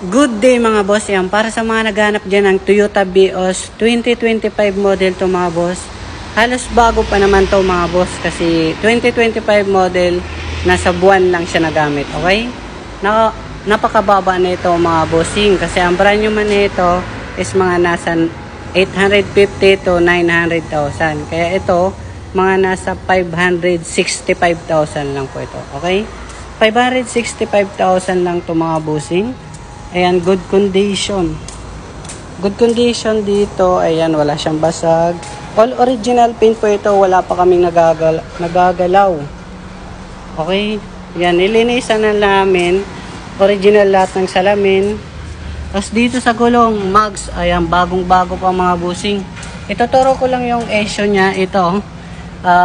Good day mga boss, yan para sa mga naghanap dyan ng Toyota Vios 2025 model to mga boss. Halos bago pa naman to mga boss kasi 2025 model, nasa buwan lang siya nagamit, okay? Napakababa na ito mga bossing kasi ang brand new man nito is mga nasa 850 to 900,000. Kaya ito mga nasa 565,000 lang po ito, okay? 565,000 lang to mga bossing. Ayan, good condition. Good condition dito. Ayan, wala siyang basag. All original paint po ito. Wala pa kaming nagagalaw. Okay. Ayan, nilinisan na namin. Original lahat ng salamin. Tapos dito sa gulong, mags. Ayan, bagong-bago pa mga busing. Ituturo ko lang yung issue niya. Ito.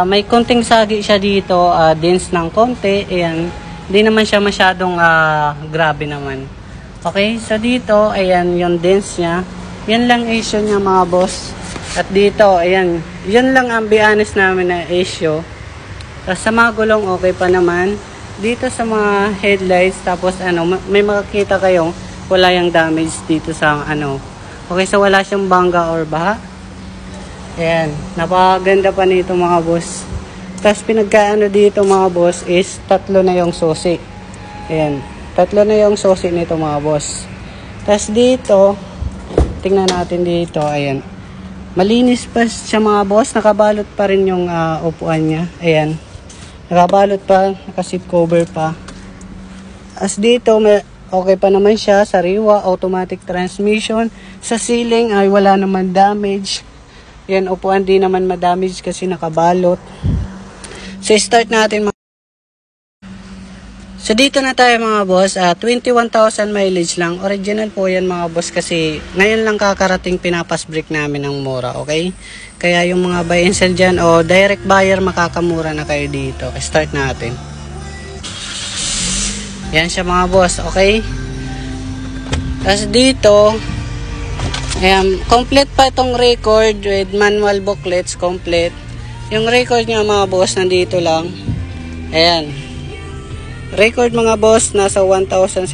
May konting sagi siya dito. Dense ng konti. Ayan. Hindi naman siya masyadong grabe naman. Okay, so dito, ayan, yung dents niya. Yan lang issue niya mga boss. At dito, ayan, yun lang ang be honest namin na issue. Tapos sa mga gulong, okay pa naman. Dito sa mga headlights, tapos ano, may makikita kayong wala yung damage dito sa ano. Okay, so wala siyang bangga or baha. Ayan, napakaganda pa nito mga boss. Tapos pinagkaano dito mga boss is tatlo na yung susi. Ayan. Tatlo na yung susi nito mga boss. Tapos dito, tingnan natin dito, ayan. Malinis pa siya mga boss, nakabalot pa rin yung upuan niya. Ayan. Nakabalot pa, naka-seat cover pa. As dito, okay pa naman siya, sariwa, automatic transmission. Sa ceiling ay wala naman damage. Ayan, upuan di naman ma-damage kasi nakabalot. So start natin So dito na tayo mga boss, 21,000 mileage lang. Original po yan mga boss kasi ngayon lang kakarating pinapas break namin ng mura, okay? Kaya yung mga buy and sell dyan o direct buyer makakamura na kayo dito. Start natin. Yan siya mga boss, okay? Tapos dito, ayan, complete pa itong record with manual booklets, complete. Yung record niya mga boss nandito lang. Ayan. Record mga boss, nasa 1,714.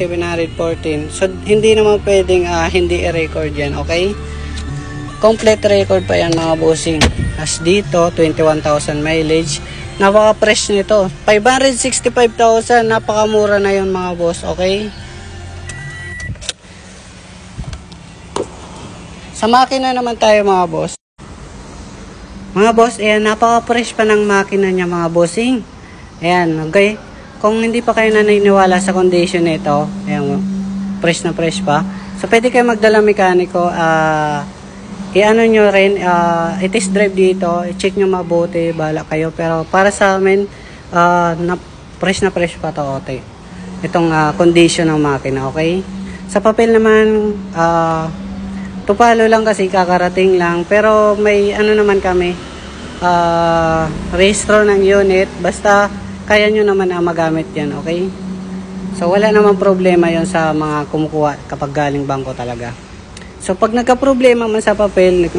So, hindi naman pwedeng hindi i-record yan, okay? Complete record pa yan mga bossing. As dito, 21,000 mileage. Napaka-fresh nito. 565,000, napakamura na yun mga boss, okay? Sa makina naman tayo mga boss. Mga boss, ayan, napaka-fresh pa ng makina niya mga bossing. Ayan, okay? Kung hindi pa kayo naniniwala sa condition nito, ayan, fresh na fresh pa. So, pwede kayo magdala mekaniko. I-ano nyo rin, i-test drive dito. I-check nyo mabuti, bahala kayo. Pero para sa amin, na fresh pa to, okay. Itong condition ng makina, okay? Sa papel naman, tupalo lang kasi kakarating lang. Pero may ano naman kami, rehistro ng unit. Basta kaya nyo naman magamit yan, okay? So, wala namang problema yon sa mga kumukuha kapag galing bangko talaga. So, pag nagka-problema man sa papel,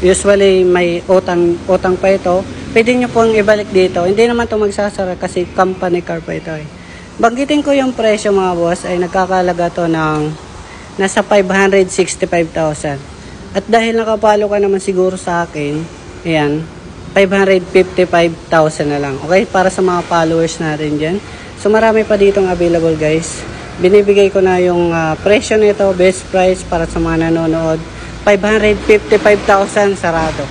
usually may utang pa ito, pwede nyo pong ibalik dito. Hindi naman ito magsasara kasi company car pa ito eh. Banggitin ko yung presyo mga boss ay nagkakalaga to ng nasa 565,000. At dahil nakapalo ka naman siguro sa akin, ayan, 555,000 na lang. Okay? Para sa mga followers natin dyan. So, marami pa ditong available guys. Binibigay ko na yung presyo nito, best price para sa mga nanonood. 555,000 sarado.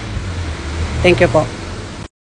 Thank you po.